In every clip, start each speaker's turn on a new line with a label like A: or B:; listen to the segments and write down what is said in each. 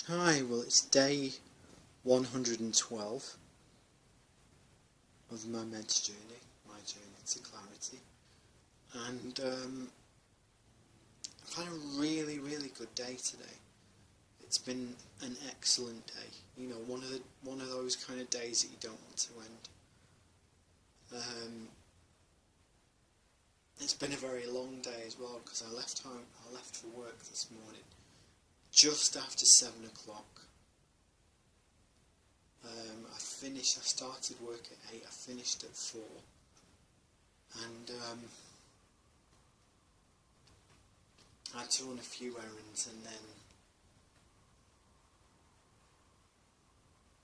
A: Hi, well, it's day 112 of my meds journey, my journey to clarity, and I've had a really good day today. It's been an excellent day. You know, one of those kind of days that you don't want to end. It's been a very long day as well because I left home. I left for work this morning just after 7 o'clock. I started work at 8, I finished at 4, and I had to run a few errands,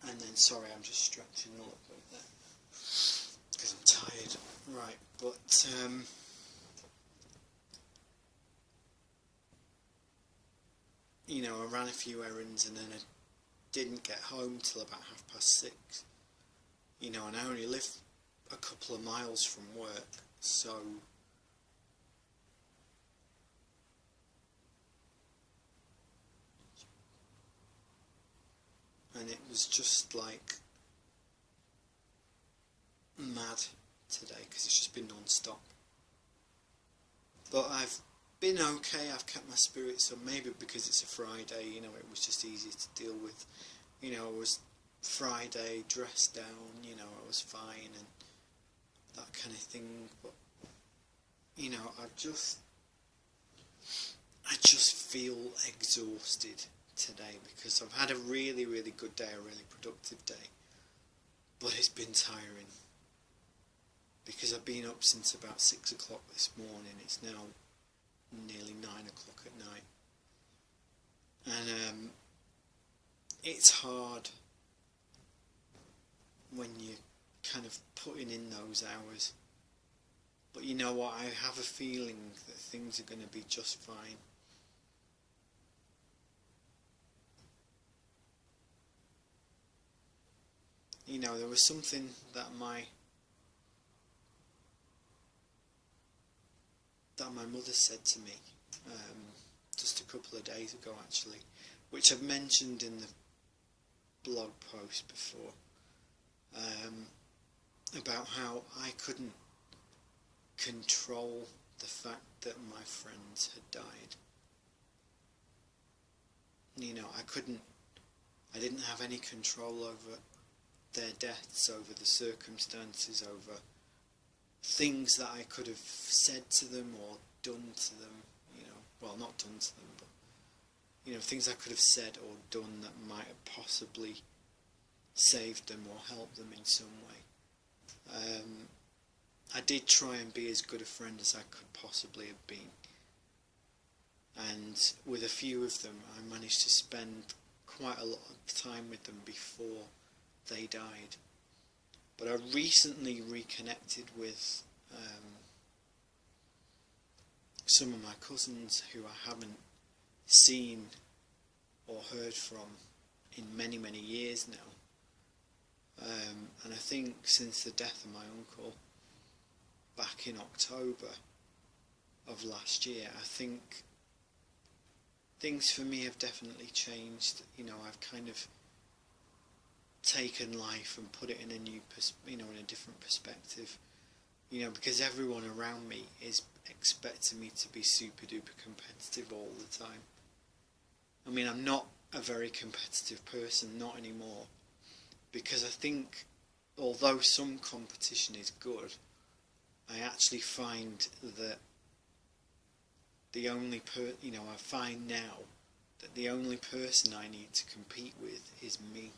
A: and then sorry, I'm just stretching a little bit there, because I'm tired, right, but you know, I ran a few errands, and then I didn't get home till about 6:30. You know, and I only live a couple of miles from work, so and it was just like mad today because it's just been non-stop. But I've been okay. I've kept my spirits up, maybe because it's a Friday. You know, it was just easier to deal with. You know, I was Friday, dressed down. You know, I was fine and that kind of thing. But you know, I just feel exhausted today because I've had a really good day, a really productive day. But it's been tiring because I've been up since about 6 o'clock this morning. It's now nearly 9 o'clock at night, and it's hard when you're kind of putting in those hours. But you know what? I have a feeling that things are going to be just fine. You know, there was something that my mother said to me just a couple of days ago, actually, which I've mentioned in the blog post before, about how I couldn't control the fact that my friends had died. You know, I didn't have any control over their deaths, over the circumstances, over things that I could have said to them or done to them, you know, well, not done to them, but, you know, things I could have said or done that might have possibly saved them or helped them in some way. I did try and be as good a friend as I could possibly have been, and with a few of them I managed to spend quite a lot of time with them before they died. But I recently reconnected with some of my cousins who I haven't seen or heard from in many years now, and I think since the death of my uncle back in October of last year, I think things for me have definitely changed. You know, I've kind of taken life and put it in a new, in a different perspective. You know, because everyone around me is expecting me to be super duper competitive all the time. I mean, I'm not a very competitive person, not anymore, because I think although some competition is good, I actually find that I find now that the only person I need to compete with is me.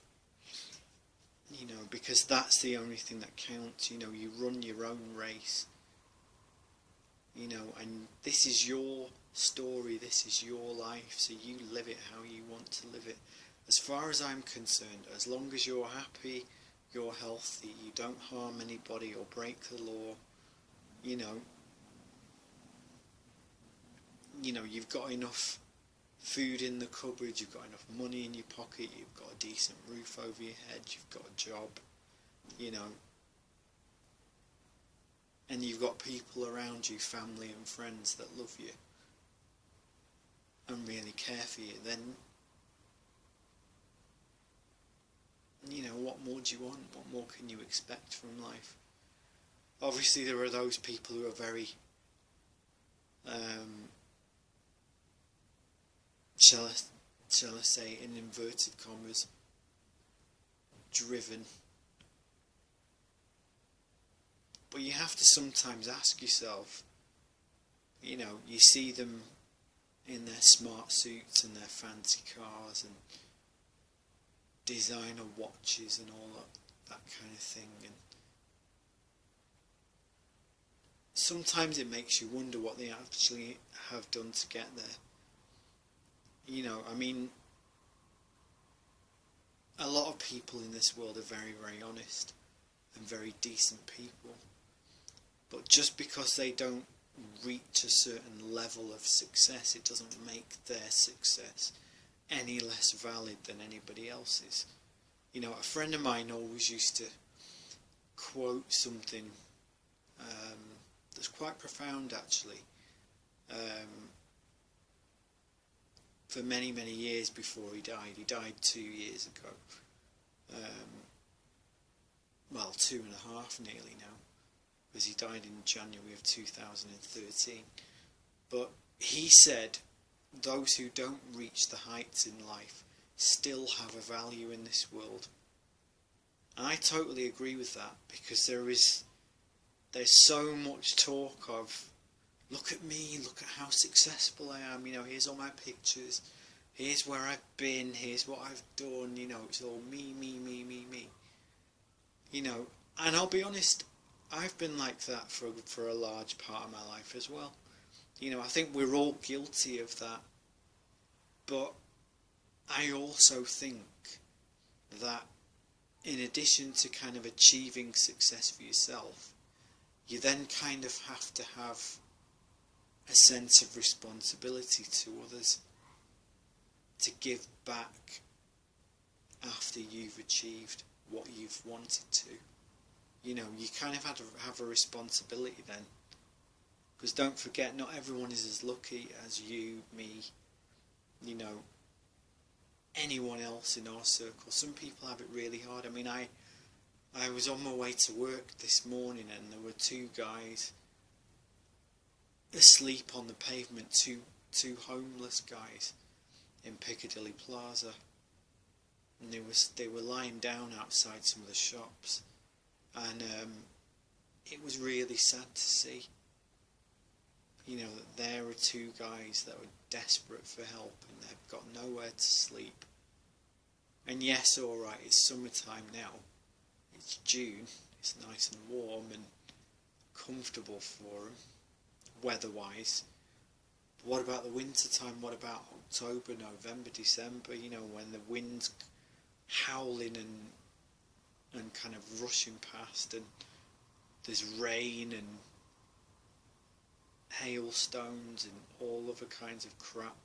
A: You know, because that's the only thing that counts. You know, you run your own race. You know, and this is your story, this is your life, so you live it how you want to live it. As far as I'm concerned, as long as you're happy, you're healthy, you don't harm anybody or break the law, you know, you've got enough food in the cupboard, you've got enough money in your pocket, you've got a decent roof over your head, you've got a job, you know, and you've got people around you, family and friends that love you and really care for you, then you know, what more do you want? What more can you expect from life? Obviously, there are those people who are very, shall I say, in inverted commas, driven. But you have to sometimes ask yourself, you know, you see them in their smart suits and their fancy cars and designer watches and all that kind of thing, and sometimes it makes you wonder what they actually have done to get there. You know, I mean, a lot of people in this world are very, very honest and very decent people, but just because they don't reach a certain level of success, it doesn't make their success any less valid than anybody else's. You know, a friend of mine always used to quote something that's quite profound, actually. For many, many years before he died. He died 2 years ago. Well, 2.5 nearly now, because he died in January of 2013. But he said, those who don't reach the heights in life still have a value in this world. And I totally agree with that, because there's so much talk of, look at me, look at how successful I am, you know, here's all my pictures, here's where I've been, here's what I've done, you know, it's all me, me, me, me, me. You know, and I'll be honest, I've been like that for a large part of my life as well. You know, I think we're all guilty of that. But I also think that in addition to kind of achieving success for yourself, you then kind of have to have a sense of responsibility to others, to give back after you've achieved what you've wanted to. You know, you kind of have a responsibility then, because don't forget, not everyone is as lucky as you, me, you know, anyone else in our circle. Some people have it really hard. I mean, I was on my way to work this morning and there were two guys asleep on the pavement, two homeless guys in Piccadilly Plaza, and they were lying down outside some of the shops, and it was really sad to see. You know, that there are two guys that were desperate for help and they've got nowhere to sleep. And yes, alright, it's summertime now, it's June, it's nice and warm and comfortable for them, weather-wise. But what about the winter time? What about October, November, December, you know, when the wind's howling and kind of rushing past, and there's rain and hailstones and all other kinds of crap.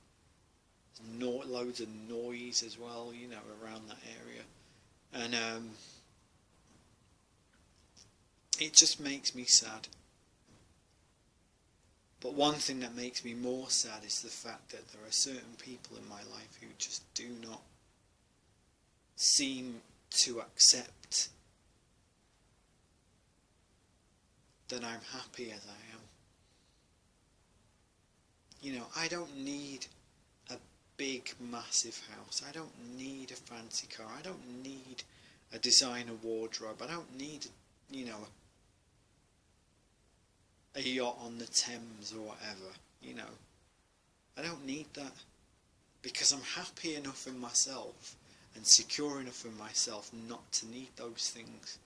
A: Loads of noise as well, you know, around that area. And it just makes me sad. But one thing that makes me more sad is the fact that there are certain people in my life who just do not seem to accept that I'm happy as I am. You know, I don't need a big, massive house. I don't need a fancy car. I don't need a designer wardrobe. I don't need, you know, a yacht on the Thames or whatever, you know. I don't need that, because I'm happy enough in myself and secure enough in myself not to need those things.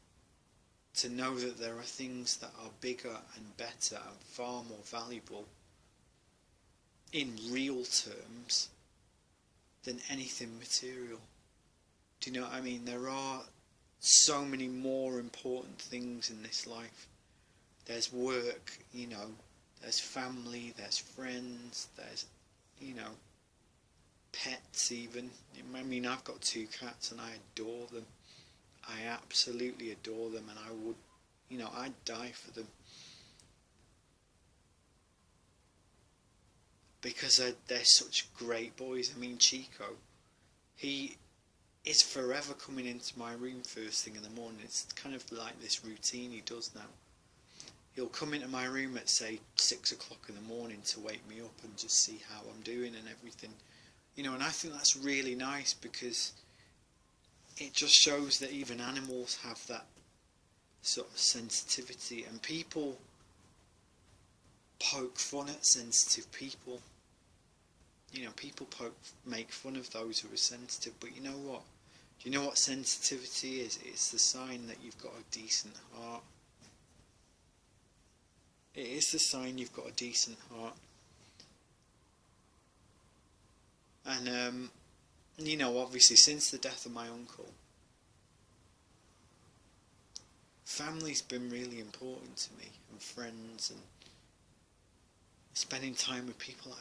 A: To know that there are things that are bigger and better and far more valuable in real terms than anything material. Do you know what I mean? There are so many more important things in this life. There's work, you know, there's family, there's friends, there's, you know, pets even. I mean, I've got 2 cats and I adore them. I absolutely adore them, and I would, you know, I'd die for them. Because they're such great boys. I mean, Chico, he is forever coming into my room first thing in the morning. It's kind of like this routine he does now. He'll come into my room at say 6 o'clock in the morning to wake me up and just see how I'm doing and everything. You know, and I think that's really nice because it just shows that even animals have that sort of sensitivity, and people poke fun at sensitive people. You know, people make fun of those who are sensitive, but you know what? Do you know what sensitivity is? It's the sign that you've got a decent heart. It is the sign you've got a decent heart. And, you know, obviously since the death of my uncle, family's been really important to me, and friends, and spending time with people that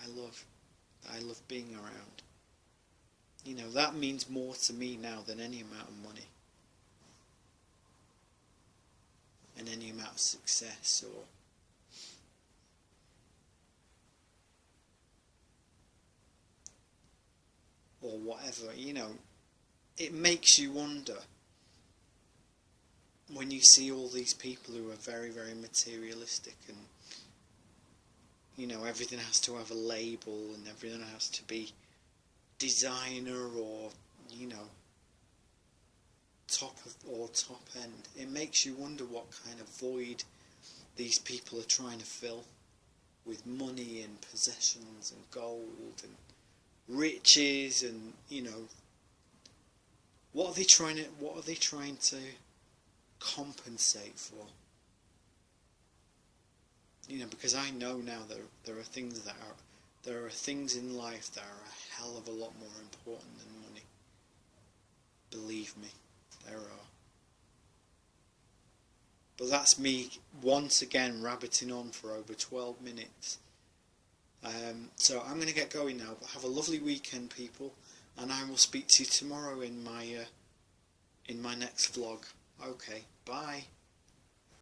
A: I love being around. You know, that means more to me now than any amount of money and any amount of success or whatever. You know, it makes you wonder when you see all these people who are very, very materialistic, and you know, everything has to have a label and everything has to be designer or, you know, top end. It makes you wonder what kind of void these people are trying to fill with money and possessions and gold and riches, and you know, what are they trying to compensate for? You know, because I know now there are things in life that are a hell of a lot more important than money. Believe me, there are. But that's me once again rabbiting on for over 12 minutes. So I'm going to get going now, but have a lovely weekend, people, and I will speak to you tomorrow in my next vlog. Okay, bye.